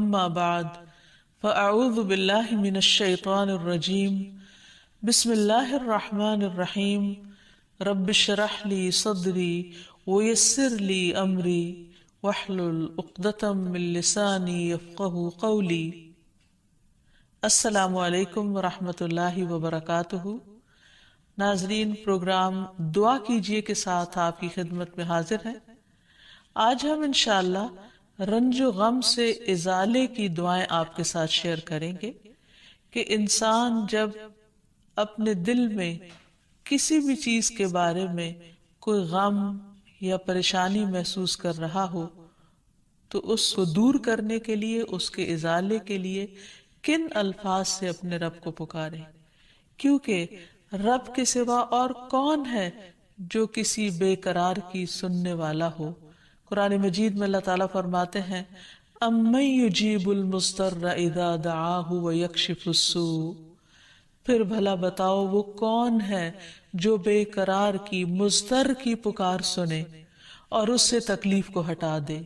اما بعد فاعوذ باللہ من الشیطان الرجیم بسم اللہ الرحمن الرحیم رب اشرح لی صدری ویسر لی امری واحلل عقدۃ من لسانی یفقہوا قولی۔ السلام علیکم ورحمۃ اللہ وبرکاتہ۔ ناظرین، پروگرام دعا کیجئے کے ساتھ آپ کی خدمت میں حاضر ہیں۔ آج ہم انشاءاللہ رنج و غم سے ازالے کی دعائیں آپ کے ساتھ شیئر کریں گے کہ انسان جب اپنے دل میں کسی بھی چیز کے بارے میں کوئی غم یا پریشانی محسوس کر رہا ہو تو اس کو دور کرنے کے لیے، اس کے ازالے کے لیے کن الفاظ سے اپنے رب کو پکارے، کیونکہ رب کے سوا اور کون ہے جو کسی بے قرار کی سننے والا ہو۔ قرآن مجید میں اللہ تعالیٰ فرماتے ہیں اَمَّن يُجِيبُ الْمُضْطَرَّ إِذَا دَعَاهُ وَيَكْشِفُ السُّوءَ، پھر بھلا بتاؤ وہ کون ہے جو بے قرار کی مضطر کی پکار سنے اور اس سے تکلیف کو ہٹا دے۔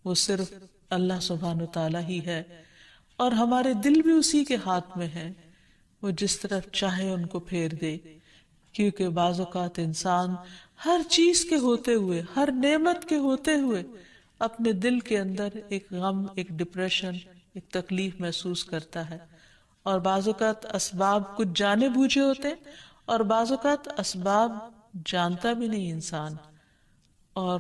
وہ صرف اللہ سبحانہ وتعالیٰ ہی ہے، اور ہمارے دل بھی اسی کے ہاتھ میں ہیں، وہ جس طرف چاہے ان کو پھیر دے۔ کیونکہ بعض اوقات انسان ہر چیز کے ہوتے ہوئے، ہر نعمت کے ہوتے ہوئے اپنے دل کے اندر ایک غم، ایک ڈپریشن، ایک تکلیف محسوس کرتا ہے، اور بعض اوقات اسباب کچھ جانے بوجھے ہوتے ہیں اور بعض اوقات اسباب جانتا بھی نہیں انسان، اور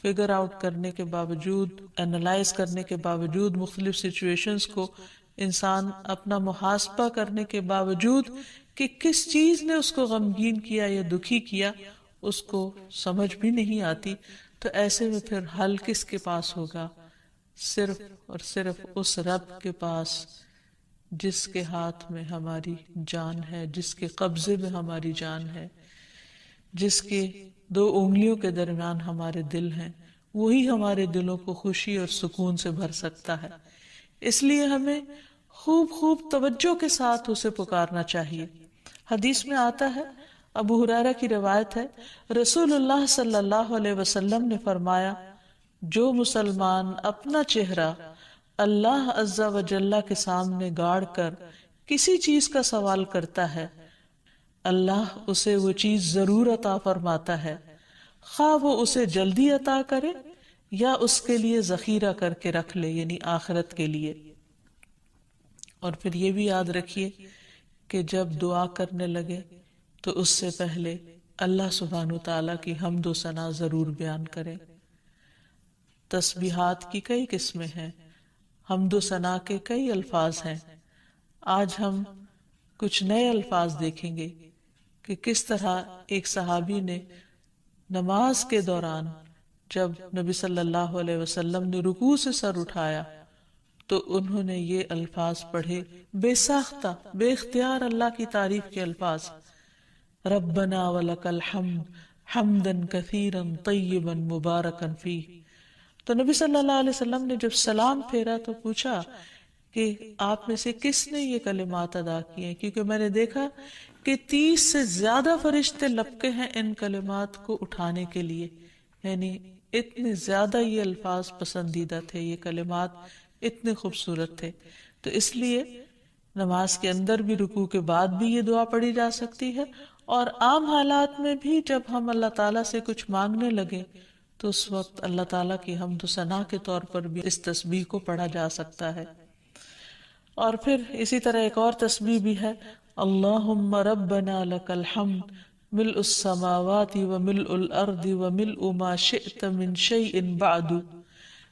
فگر آؤٹ کرنے کے باوجود، انالائز کرنے کے باوجود، مختلف سچویشنز کو انسان اپنا محاسبہ کرنے کے باوجود کہ کس چیز نے اس کو غمگین کیا یا دکھی کیا اس کو سمجھ بھی نہیں آتی، تو ایسے میں پھر حل کس کے پاس ہوگا؟ صرف اور صرف اس رب کے پاس جس کے ہاتھ میں ہماری جان ہے، جس کے قبضے میں ہماری جان ہے، جس کے 2 انگلیوں کے درمیان ہمارے دل ہیں۔ وہی ہمارے دلوں کو خوشی اور سکون سے بھر سکتا ہے۔ اس لیے ہمیں خوب خوب توجہ کے ساتھ اسے پکارنا چاہیے۔ حدیث میں آتا ہے، ابو ہریرہ کی روایت ہے، رسول اللہ صلی اللہ علیہ وسلم نے فرمایا، جو مسلمان اپنا چہرہ اللہ عز و جل کے سامنے گاڑ کر کسی چیز کا سوال کرتا ہے، اللہ اسے وہ چیز ضرور عطا فرماتا ہے، خواہ وہ اسے جلدی عطا کرے یا اس کے لیے ذخیرہ کر کے رکھ لے، یعنی آخرت کے لیے۔ اور پھر یہ بھی یاد رکھیے کہ جب دعا کرنے لگے تو اس سے پہلے اللہ سبحانہ وتعالیٰ کی حمد و ثنا ضرور بیان کریں۔ تسبیحات کی کئی قسمیں ہیں، حمد و ثنا کے کئی الفاظ ہیں۔ آج ہم کچھ نئے الفاظ دیکھیں گے کہ کس طرح ایک صحابی نے نماز کے دوران جب نبی صلی اللہ علیہ وسلم نے رکوع سے سر اٹھایا تو انہوں نے یہ الفاظ پڑھے، بے ساختہ، بے اختیار اللہ کی تعریف کے الفاظ، ربنا ولک الحمد حمدا کثیرا طیبا مبارکا فیہ۔ تو نبی صلی اللہ علیہ وسلم نے جب سلام پھیرا تو پوچھا کہ آپ میں سے کس نے یہ کلمات ادا کیے، کیونکہ میں نے دیکھا کہ 30 سے زیادہ فرشتے لپکے ہیں ان کلمات کو اٹھانے کے لیے، یعنی اتنے زیادہ یہ الفاظ پسندیدہ تھے، یہ کلمات اتنے خوبصورت تھے۔ تو اس لیے نماز کے اندر بھی، رکوع کے بعد بھی یہ دعا پڑھی جا سکتی ہے، اور عام حالات میں بھی جب ہم اللہ تعالیٰ سے کچھ مانگنے لگے تو اس وقت اللہ تعالیٰ کی حمد و ثنا کے طور پر بھی اس تسبیح کو پڑھا جا سکتا ہے۔ اور پھر اسی طرح ایک اور تسبیح بھی ہے، اللہم ربنا لک الحمد ملء السماوات وملء الارض وملء ما شئت من شیء بعد۔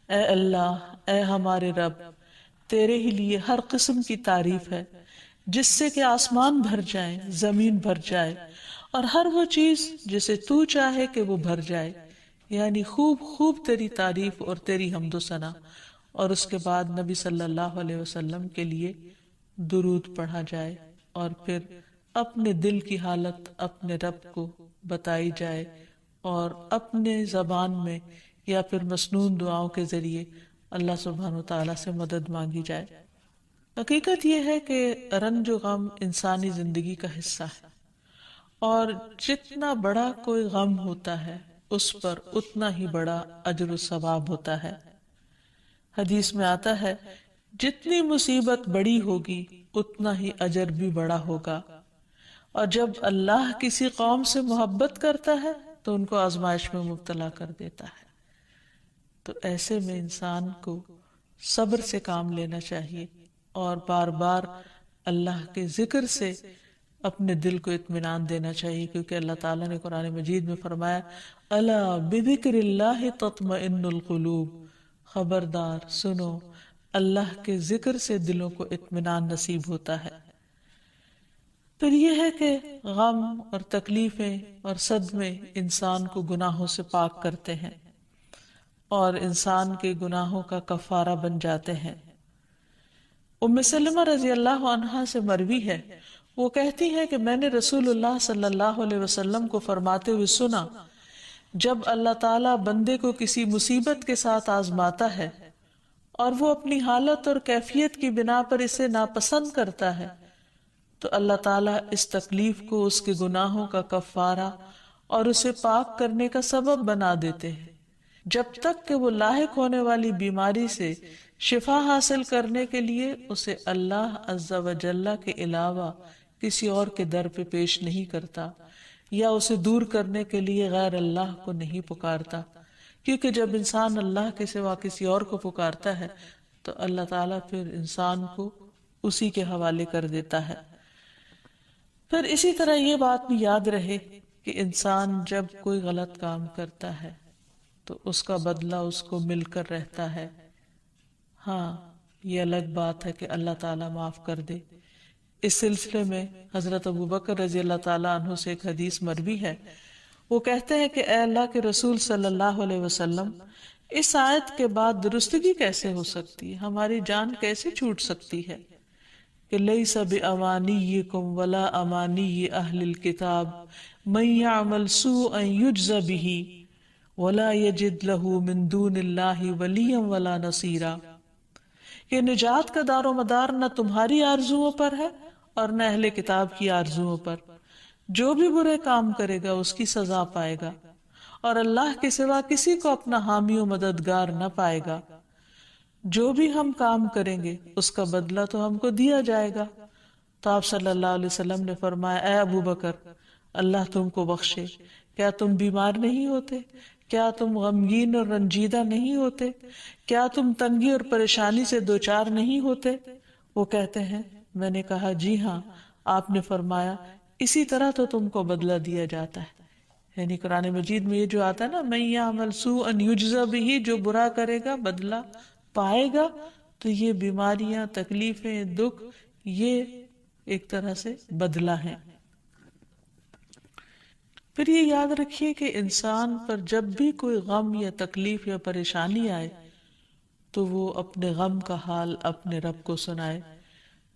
اے اللہ، اے ہمارے رب، تیرے ہی لیے ہر قسم کی تعریف ہے جس سے کہ آسمان بھر جائیں، زمین بھر جائے، اور ہر وہ چیز جسے تو چاہے کہ وہ بھر جائے، یعنی خوب خوب تیری تعریف اور تیری حمد و ثنا۔ اور اس کے بعد نبی صلی اللہ علیہ وسلم کے لیے درود پڑھا جائے، اور پھر اپنے دل کی حالت اپنے رب کو بتائی جائے، اور اپنے زبان میں یا پھر مسنون دعاؤں کے ذریعے اللہ سبحانہ وتعالیٰ سے مدد مانگی جائے۔ حقیقت یہ ہے کہ رنج و غم انسانی زندگی کا حصہ ہے، اور جتنا بڑا کوئی غم ہوتا ہے اس پر اتنا ہی بڑا اجر و ثواب ہوتا ہے۔ حدیث میں آتا ہے جتنی مصیبت بڑی ہوگی اتنا ہی اجر بھی بڑا ہوگا، اور جب اللہ کسی قوم سے محبت کرتا ہے تو ان کو آزمائش میں مبتلا کر دیتا ہے۔ تو ایسے میں انسان کو صبر سے کام لینا چاہیے اور بار بار اللہ کے ذکر سے اپنے دل کو اطمینان دینا چاہیے، کیونکہ اللہ تعالیٰ نے قرآن مجید میں فرمایا الا بذکر اللہ تطمئن القلوب، خبردار سنو، اللہ کے ذکر سے دلوں کو اطمینان نصیب ہوتا ہے۔ پھر یہ ہے کہ غم اور تکلیفیں اور صدمے انسان کو گناہوں سے پاک کرتے ہیں اور انسان کے گناہوں کا کفارہ بن جاتے ہیں۔ ام سلمہ رضی اللہ عنہا سے مروی ہے، وہ کہتی ہے کہ میں نے رسول اللہ صلی اللہ علیہ وسلم کو فرماتے ہوئے سنا، جب اللہ تعالیٰ بندے کو کسی مصیبت کے ساتھ آزماتا ہے اور وہ اپنی حالت اور کیفیت کی بنا پر اسے ناپسند کرتا ہے تو اللہ تعالیٰ اس تکلیف کو اس کے گناہوں کا کفارہ اور اسے پاک کرنے کا سبب بنا دیتے ہیں، جب تک کہ وہ لاحق ہونے والی بیماری سے شفا حاصل کرنے کے لیے اسے اللہ عز و جل کے علاوہ کسی اور کے در پہ پیش نہیں کرتا یا اسے دور کرنے کے لیے غیر اللہ کو نہیں پکارتا، کیونکہ جب انسان اللہ کے سوا کسی اور کو پکارتا ہے تو اللہ تعالیٰ پھر انسان کو اسی کے حوالے کر دیتا ہے۔ پھر اسی طرح یہ بات بھی یاد رہے کہ انسان جب کوئی غلط کام کرتا ہے تو اس کا بدلہ اس کو مل کر رہتا ہے۔ ہاں، یہ الگ بات ہے کہ اللہ تعالیٰ معاف کر دے۔ اس سلسلے میں حضرت ابوبکر رضی اللہ تعالیٰ عنہ سے ایک حدیث مروی ہے، وہ کہتے ہیں کہ اے اللہ کے رسول صلی اللہ علیہ وسلم، اس آیت کے بعد درستگی کیسے ہو سکتی ہے؟ ہماری جان کیسے چھوٹ سکتی ہے کہ لیس بامانیکم ولا امانی اہل الکتاب من یعمل سوءا یجز به ولا یجد له من دون اللہ ولیا ولا نصیرا، کہ نجات کا دار و مدار نہ تمہاری آرزوؤں پر ہے اور نہ اہل کتاب کی آرزوؤں پر، جو بھی برے کام کرے گا اس کی سزا پائے گا اور اللہ کے سوا کسی کو اپنا حامی و مددگار نہ پائے گا۔ جو بھی ہم کام کریں گے اس کا بدلہ تو ہم کو دیا جائے گا۔ تو آپ صلی اللہ علیہ وسلم نے فرمایا اے ابو بکر، اللہ تم کو بخشے، کیا تم بیمار نہیں ہوتے؟ کیا تم غمگین اور رنجیدہ نہیں ہوتے؟ کیا تم تنگی اور پریشانی سے دوچار نہیں ہوتے؟ وہ کہتے ہیں میں نے کہا جی ہاں۔ آپ نے فرمایا اسی طرح تو تم کو بدلہ دیا جاتا ہے۔ یعنی قرآن مجید میں یہ جو آتا ہے نا من یعمل سوءا یجزا بہ، جو برا کرے گا بدلہ پائے گا، تو یہ بیماریاں، تکلیفیں، دکھ، یہ ایک طرح سے بدلہ ہے۔ پھر یہ یاد رکھیے کہ انسان پر جب بھی کوئی غم یا تکلیف یا پریشانی آئے تو وہ اپنے غم کا حال اپنے رب کو سنائے،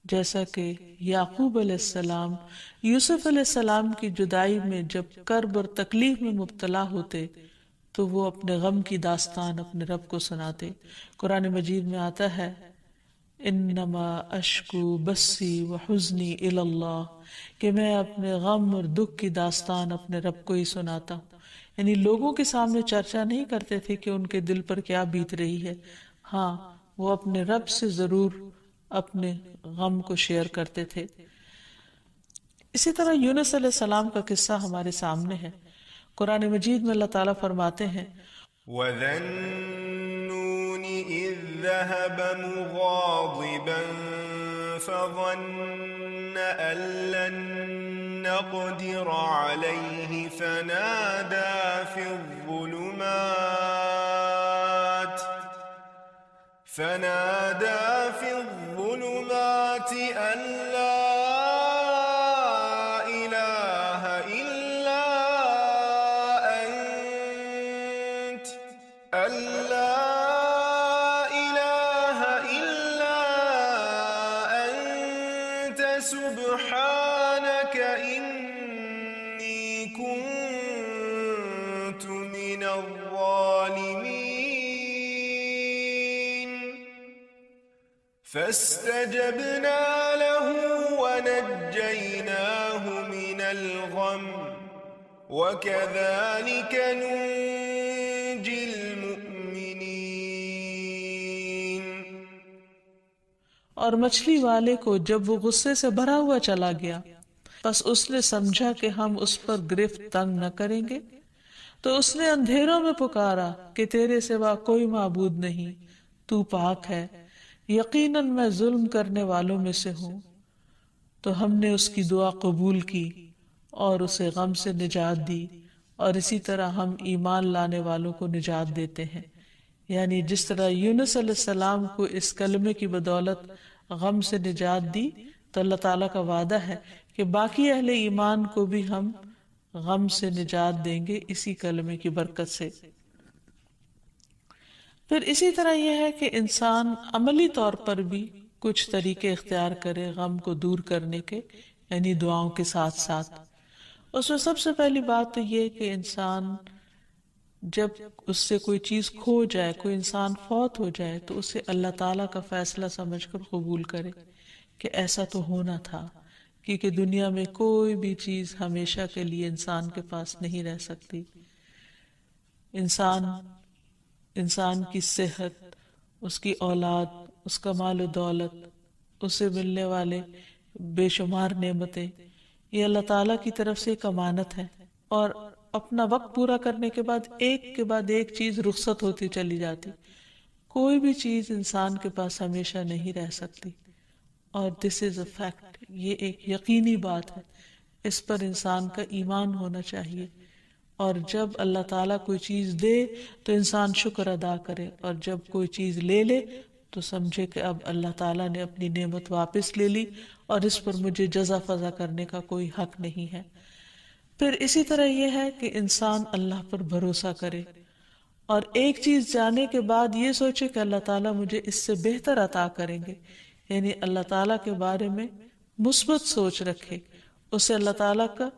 جیسا کہ یعقوب علیہ السلام یوسف علیہ السلام کی جدائی میں جب کرب اور تکلیف میں مبتلا ہوتے تو وہ اپنے غم کی داستان اپنے رب کو سناتے۔ قرآن مجید میں آتا ہے انما اشکو بسی وحزنی الی اللہ، کہ میں اپنے غم اور دکھ کی داستان اپنے رب کو ہی سناتا ہوں۔ یعنی لوگوں کے سامنے چرچا نہیں کرتے تھے کہ ان کے دل پر کیا بیت رہی ہے، ہاں وہ اپنے رب سے ضرور اپنے غم کو شیئر کرتے تھے۔ اسی طرح یونس علیہ السلام کا قصہ ہمارے سامنے ہے۔ قرآن مجید میں اللہ تعالیٰ فرماتے ہیں وَذَا النُّونِ إِذ ذَهَبَ مُغَاضِبًا فَظَنَّ أَن لَّن نَّقْدِرَ عَلَيْهِ فَنَادَىٰ فِي الظُّلُمَاتِ أَن لَّا إِلَٰهَ إِلَّا أنت سبحانك إني كنت من الظالمين فاستجبنا له ونجيناه من الغم وكذلك ننجي المؤمنين۔ اور مچھلی والے کو جب وہ غصے سے بھرا ہوا چلا گیا، بس اس نے سمجھا کہ ہم اس پر گرفت تنگ نہ کریں گے، تو اس نے اندھیروں میں پکارا کہ تیرے سوا کوئی معبود نہیں، تو پاک ہے، یقیناً میں ظلم کرنے والوں میں سے ہوں۔ تو ہم نے اس کی دعا قبول کی اور اسے غم سے نجات دی، اور اسی طرح ہم ایمان لانے والوں کو نجات دیتے ہیں۔ یعنی جس طرح یونس علیہ السلام کو اس کلمے کی بدولت غم سے نجات دی، تو اللہ تعالیٰ کا وعدہ ہے کہ باقی اہل ایمان کو بھی ہم غم سے نجات دیں گے اسی کلمے کی برکت سے۔ پھر اسی طرح یہ ہے کہ انسان عملی طور پر بھی کچھ طریقے اختیار کرے غم کو دور کرنے کے، یعنی دعاؤں کے ساتھ ساتھ۔ اس میں سب سے پہلی بات تو یہ کہ انسان جب اس سے کوئی چیز کھو جائے، کوئی انسان فوت ہو جائے، تو اسے اللہ تعالیٰ کا فیصلہ سمجھ کر قبول کرے کہ ایسا تو ہونا تھا، کیونکہ دنیا میں کوئی بھی چیز ہمیشہ کے لیے انسان کے پاس نہیں رہ سکتی۔ انسان کی صحت، اس کی اولاد، اس کا مال و دولت، اسے ملنے والے بے شمار نعمتیں، یہ اللہ تعالیٰ کی طرف سے ایک امانت ہے، اور اپنا وقت پورا کرنے کے بعد ایک چیز رخصت ہوتی چلی جاتی۔ کوئی بھی چیز انسان کے پاس ہمیشہ نہیں رہ سکتی، اور دس از اے فیکٹ، یہ ایک یقینی بات ہے، اس پر انسان کا ایمان ہونا چاہیے۔ اور جب اللہ تعالیٰ کوئی چیز دے تو انسان شکر ادا کرے، اور جب کوئی چیز لے لے تو سمجھے کہ اب اللہ تعالیٰ نے اپنی نعمت واپس لے لی اور اس پر مجھے جزا فضا کرنے کا کوئی حق نہیں ہے۔ پھر اسی طرح یہ ہے کہ انسان اللہ پر بھروسہ کرے، اور ایک چیز جانے کے بعد یہ سوچے کہ اللہ تعالیٰ مجھے اس سے بہتر عطا کریں گے، یعنی اللہ تعالیٰ کے بارے میں مثبت سوچ رکھے، اسے اللہ تعالیٰ کا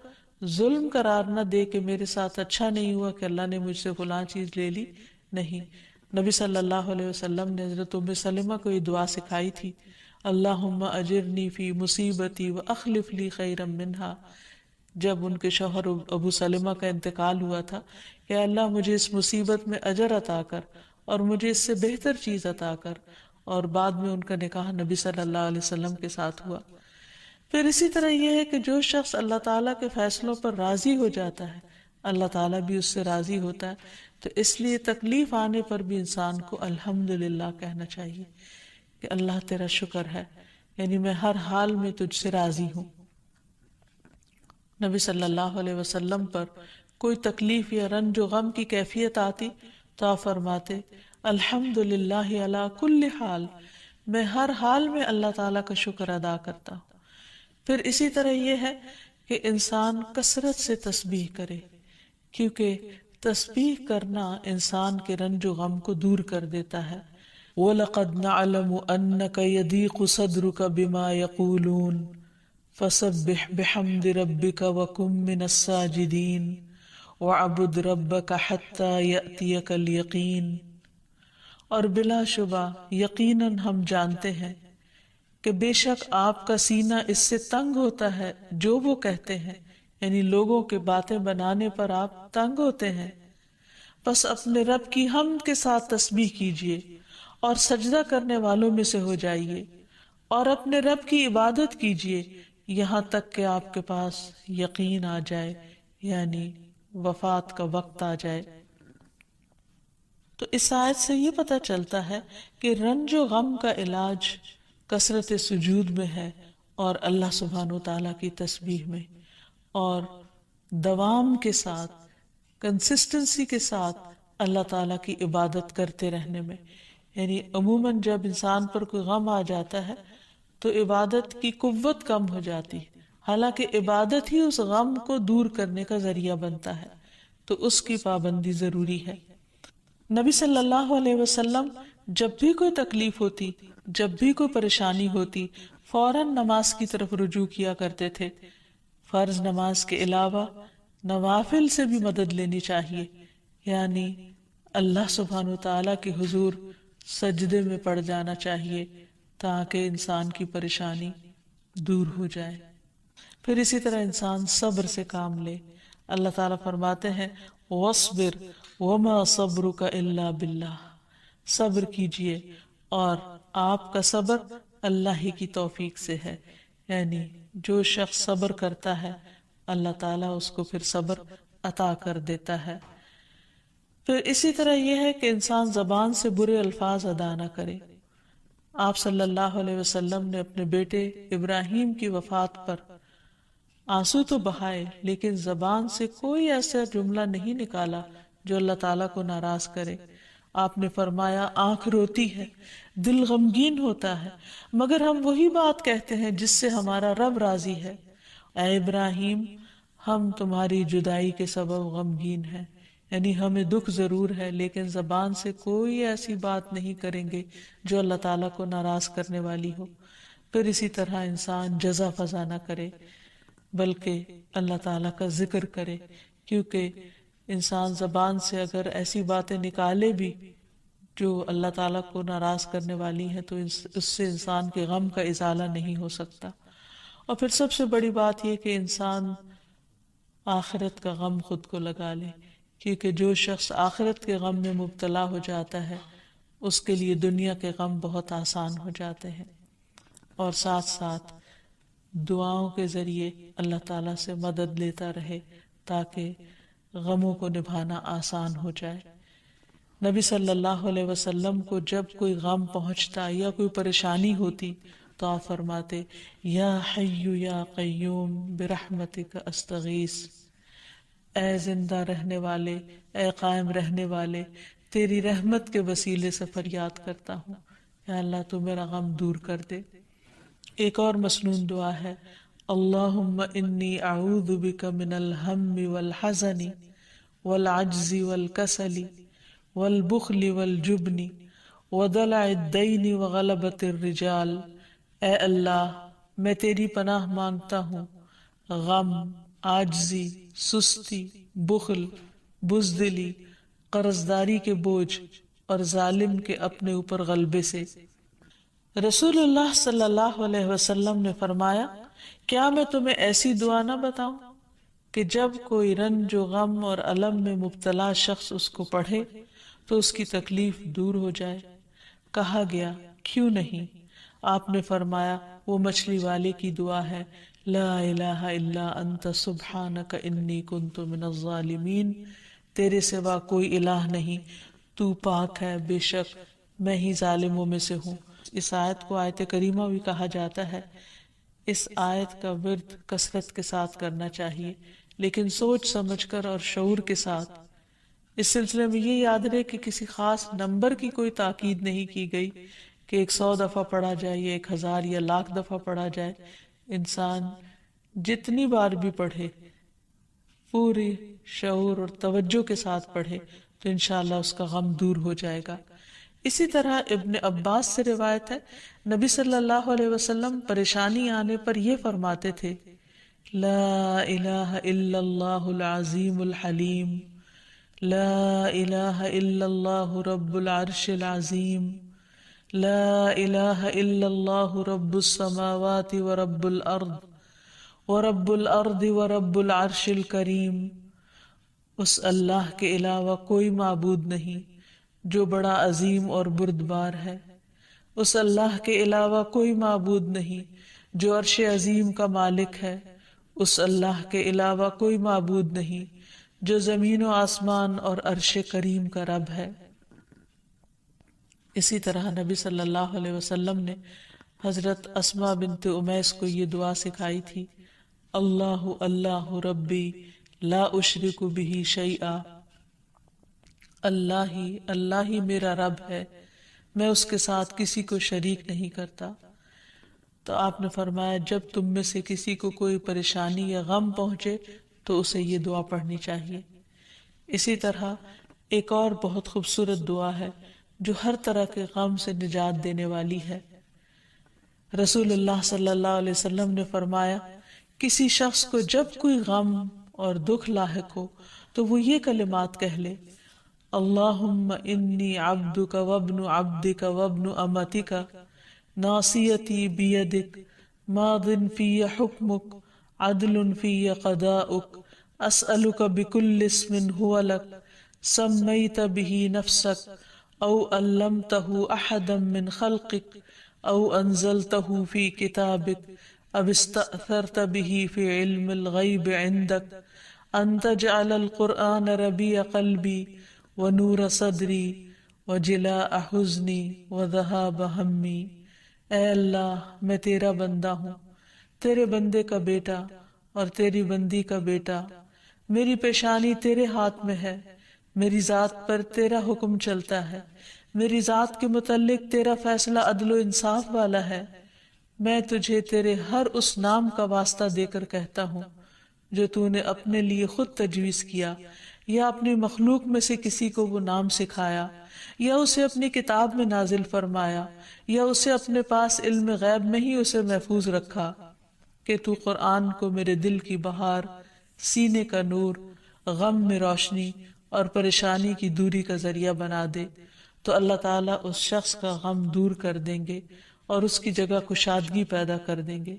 ظلم قرار نہ دے کہ میرے ساتھ اچھا نہیں ہوا کہ اللہ نے مجھ سے فلاں چیز لے لی۔ نہیں، نبی صلی اللہ علیہ وسلم نے حضرت ام سلمہ کو یہ دعا سکھائی تھی، اللہم اجرنی فی مصیبتی واخلف لی خیرا منہا، جب ان کے شوہر ابو سلمہ کا انتقال ہوا تھا کہ اللہ مجھے اس مصیبت میں اجر عطا کر اور مجھے اس سے بہتر چیز عطا کر، اور بعد میں ان کا نکاح نبی صلی اللہ علیہ وسلم کے ساتھ ہوا۔ پھر اسی طرح یہ ہے کہ جو شخص اللہ تعالیٰ کے فیصلوں پر راضی ہو جاتا ہے، اللہ تعالیٰ بھی اس سے راضی ہوتا ہے، تو اس لیے تکلیف آنے پر بھی انسان کو الحمدللہ کہنا چاہیے کہ اللہ تیرا شکر ہے، یعنی میں ہر حال میں تجھ سے راضی ہوں۔ نبی صلی اللہ علیہ وسلم پر کوئی تکلیف یا رنج و غم کی کیفیت آتی تو آپ فرماتے الحمدللہ علی کل حال، میں ہر حال میں اللہ تعالیٰ کا شکر ادا کرتا ہوں۔ پھر اسی طرح یہ ہے کہ انسان کثرت سے تسبیح کرے، کیونکہ تسبیح کرنا انسان کے رنج و غم کو دور کر دیتا ہے۔ وَلَقَدْ نَعْلَمُ أَنَّكَ يَضِيقُ صَدْرُكَ بِمَا يَقُولُونَ فَسَبِّحْ بِحَمْدِ رَبِّكَ وَكُن مِّنَ السَّاجِدِينَ وَاعْبُدْ رَبَّكَ حَتَّى يَأْتِيَكَ الْيَقِينُ، اور بلا شبہ یقیناً ہم جانتے ہیں کہ بے شک آپ کا سینہ اس سے تنگ ہوتا ہے جو وہ کہتے ہیں، یعنی لوگوں کے باتیں بنانے پر آپ تنگ ہوتے ہیں، بس اپنے رب کی حمد کے ساتھ تسبیح کیجیے اور سجدہ کرنے والوں میں سے ہو جائیے، اور اپنے رب کی عبادت کیجیے یہاں تک کہ آپ کے پاس یقین آ جائے، یعنی وفات کا وقت آ جائے۔ تو اس آیت سے یہ پتہ چلتا ہے کہ رنج و غم کا علاج کثرت سجود میں ہے، اور اللہ سبحانہ وتعالیٰ کی تسبیح میں، اور دوام کے ساتھ، کنسسٹنسی کے ساتھ اللہ تعالیٰ کی عبادت کرتے رہنے میں۔ یعنی عموماً جب انسان پر کوئی غم آ جاتا ہے تو عبادت کی قوت کم ہو جاتی ہے، حالانکہ عبادت ہی اس غم کو دور کرنے کا ذریعہ بنتا ہے، تو اس کی پابندی ضروری ہے۔ نبی صلی اللہ علیہ وسلم جب بھی کوئی تکلیف ہوتی، جب بھی کوئی پریشانی ہوتی، فوراً نماز کی طرف رجوع کیا کرتے تھے۔ فرض نماز کے علاوہ نوافل سے بھی مدد لینی چاہیے، یعنی اللہ سبحانہ وتعالیٰ کے حضور سجدے میں پڑ جانا چاہیے تاکہ انسان کی پریشانی دور ہو جائے۔ پھر اسی طرح انسان صبر سے کام لے۔ اللہ تعالیٰ فرماتے ہیں وَاصْبِرْ وَمَا صَبْرُكَ إِلَّا بِاللَّهِ، صبر کیجئے اور آپ کا صبر اللہ ہی کی توفیق سے ہے، یعنی جو شخص صبر کرتا ہے اللہ تعالیٰ اس کو پھر صبر عطا کر دیتا ہے۔ پھر اسی طرح یہ ہے کہ انسان زبان سے برے الفاظ ادا نہ کرے۔ آپ صلی اللہ علیہ وسلم نے اپنے بیٹے ابراہیم کی وفات پر آنسو تو بہائے لیکن زبان سے کوئی ایسا جملہ نہیں نکالا جو اللہ تعالیٰ کو ناراض کرے۔ آپ نے فرمایا آنکھ روتی ہے، دل غمگین ہوتا ہے، مگر ہم وہی بات کہتے ہیں جس سے ہمارا رب راضی ہے۔ اے ابراہیم، ہم تمہاری جدائی کے سبب غمگین ہیں، یعنی ہمیں دکھ ضرور ہے لیکن زبان سے کوئی ایسی بات نہیں کریں گے جو اللہ تعالیٰ کو ناراض کرنے والی ہو۔ پھر اسی طرح انسان جزا فضا نہ کرے بلکہ اللہ تعالیٰ کا ذکر کرے، کیونکہ انسان زبان سے اگر ایسی باتیں نکالے بھی جو اللہ تعالیٰ کو ناراض کرنے والی ہیں تو اس سے انسان کے غم کا ازالہ نہیں ہو سکتا۔ اور پھر سب سے بڑی بات یہ کہ انسان آخرت کا غم خود کو لگا لے، کیونکہ جو شخص آخرت کے غم میں مبتلا ہو جاتا ہے اس کے لیے دنیا کے غم بہت آسان ہو جاتے ہیں۔ اور ساتھ ساتھ دعاؤں کے ذریعے اللہ تعالیٰ سے مدد لیتا رہے تاکہ غموں کو نبھانا آسان ہو جائے۔ نبی صلی اللہ علیہ وسلم کو جب کوئی غم پہنچتا یا کوئی پریشانی ہوتی تو آپ فرماتے یا حی یا قیوم برحمتک استغیث، اے زندہ رہنے والے، اے قائم رہنے والے، تیری رحمت کے وسیلے سے فریاد کرتا ہوں، یا اللہ تو میرا غم دور کر دے۔ ایک اور مسنون دعا ہے اللہم انی اعوذ بک من الہم والحزن والعجز والکسل والبخل والجبن ودلع الدین وغلبۃ الرجال۔ اے اللہ، میں تیری پناہ مانگتا ہوں غم، عاجزی، سستی، بخل، بزدلی، قرضداری کے بوجھ اور ظالم کے اپنے اوپر غلبے سے۔ رسول اللہ صلی اللہ علیہ وسلم نے فرمایا کیا میں تمہیں ایسی دعا نہ بتاؤں کہ جب کوئی رنج و غم اور الم میں مبتلا شخص اس کو پڑھے تو اس کی تکلیف دور ہو جائے؟ کہا گیا کیوں نہیں؟ آپ نے فرمایا وہ مچھلی والے کی دعا ہے لا الہ الا انت سبحانک انی کنت من الظالمین، تیرے سوا کوئی الہ نہیں، تو پاک ہے، بے شک میں ہی ظالموں میں سے ہوں۔ اس آیت کو آیت کریمہ بھی کہا جاتا ہے۔ اس آیت کا ورد کثرت کے ساتھ کرنا چاہیے، لیکن سوچ سمجھ کر اور شعور کے ساتھ۔ اس سلسلے میں یہ یاد رہے کہ کسی خاص نمبر کی کوئی تاکید نہیں کی گئی کہ 100 دفعہ پڑھا جائے یا 1000 یا لاکھ دفعہ پڑھا جائے۔ انسان جتنی بار بھی پڑھے، پوری شعور اور توجہ کے ساتھ پڑھے تو انشاءاللہ اس کا غم دور ہو جائے گا۔ اسی طرح ابن عباس سے روایت ہے نبی صلی اللہ علیہ وسلم پریشانی آنے پر یہ فرماتے تھے لا الہ الا اللہ العظیم الحلیم، لا الہ الا اللہ رب العرش العظیم، لا الہ الا اللہ رب السماوات ورب الارض ورب الارض ورب العرش الکریم۔ اس اللہ کے علاوہ کوئی معبود نہیں جو بڑا عظیم اور بردبار ہے، اس اللہ کے علاوہ کوئی معبود نہیں جو عرش عظیم کا مالک ہے، اس اللہ کے علاوہ کوئی معبود نہیں جو زمین و آسمان اور عرش کریم کا رب ہے۔ اسی طرح نبی صلی اللہ علیہ وسلم نے حضرت اسماء بنت امیس کو یہ دعا سکھائی تھی اللہ اللہ ربی لا اشرک بہ شیئا، اللہ ہی میرا رب ہے، میں اس کے ساتھ کسی کو شریک نہیں کرتا۔ تو آپ نے فرمایا جب تم میں سے کسی کو کوئی پریشانی یا غم پہنچے تو اسے یہ دعا پڑھنی چاہیے۔ اسی طرح ایک اور بہت خوبصورت دعا ہے جو ہر طرح کے غم سے نجات دینے والی ہے۔ رسول اللہ صلی اللہ علیہ وسلم نے فرمایا کسی شخص کو جب کوئی غم اور دکھ لاحق ہو تو وہ یہ کلمات کہہ لے اللہم انی عبدک وابن عبدک وابن امتک ناصیتی بیدک ماض فی حکمک عدل فی قضاؤک اسألک بکل اسم هو لک سمیت به نفسک او علمتہ احدا من خلقک او انزلتہ فی کتابک اب استأثرت به فی علم الغیب عندک ان تجعل القرآن ربیع قلبی ونور صدری وجلاء حزنی وذہاب ہمی۔ اے اللہ میں تیرا بندہ ہوں، تیرے بندے کا بیٹا اور تیری بندی کا بیٹا، میری پیشانی تیرے ہاتھ میں ہے، میری ذات پر تیرا حکم چلتا ہے، میری ذات کے متعلق تیرا فیصلہ عدل و انصاف والا ہے۔ میں تجھے تیرے ہر اس نام کا واسطہ دے کر کہتا ہوں جو تو نے اپنے لیے خود تجویز کیا، یا اپنی مخلوق میں سے کسی کو وہ نام سکھایا، یا اسے اپنی کتاب میں نازل فرمایا، یا اسے اپنے پاس علم غیب میں ہی اسے محفوظ رکھا، کہ تو قرآن کو میرے دل کی بہار، سینے کا نور، غم میں روشنی اور پریشانی کی دوری کا ذریعہ بنا دے۔ تو اللہ تعالیٰ اس شخص کا غم دور کر دیں گے اور اس کی جگہ کشادگی پیدا کر دیں گے۔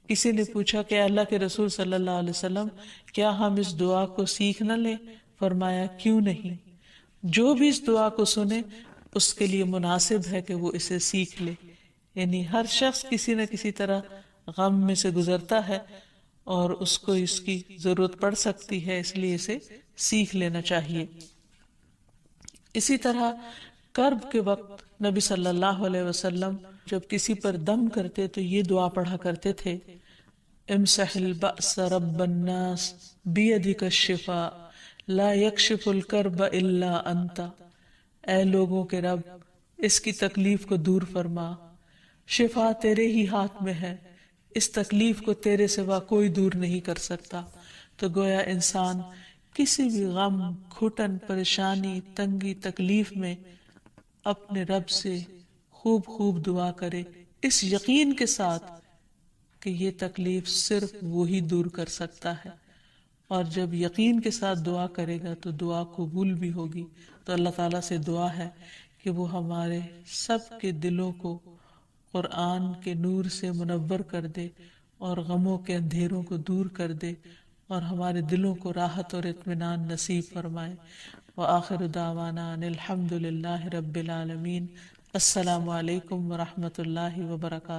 کسی نے پوچھا کہ اللہ کے رسول صلی اللہ علیہ وسلم کیا ہم اس دعا کو سیکھ نہ لیں؟ فرمایا کیوں نہیں، جو بھی اس دعا کو سنے اس کے لیے مناسب ہے کہ وہ اسے سیکھ لے۔ یعنی ہر شخص کسی نہ کسی طرح غم میں سے گزرتا ہے اور اس کو اس کی ضرورت پڑ سکتی ہے، اس لیے اسے سیکھ لینا چاہیے۔ اسی طرح کرب کے وقت نبی صلی اللہ علیہ وسلم جب کسی پر دم کرتے تو یہ دعا پڑھا کرتے تھے، امسح البأس رب الناس بیدک الشفاء لا یکشف الکرب الا انت۔ اے لوگوں کے رب، اس کی تکلیف کو دور فرما، شفا تیرے ہی ہاتھ میں ہے، اس تکلیف کو تیرے سوا کوئی دور نہیں کر سکتا۔ تو گویا انسان کسی بھی غم، گھٹن، پریشانی، تنگی، تکلیف میں اپنے رب سے خوب خوب دعا کرے، اس یقین کے ساتھ کہ یہ تکلیف صرف وہی دور کر سکتا ہے۔ اور جب یقین کے ساتھ دعا کرے گا تو دعا قبول بھی ہوگی۔ تو اللہ تعالیٰ سے دعا ہے کہ وہ ہمارے سب کے دلوں کو قرآن کے نور سے منور کر دے اور غموں کے اندھیروں کو دور کر دے اور ہمارے دلوں کو راحت اور اطمینان نصیب فرمائے۔ وآخر دعوانا ان الحمد للہ رب العالمین۔ السلام علیکم ورحمۃ اللہ وبرکاتہ۔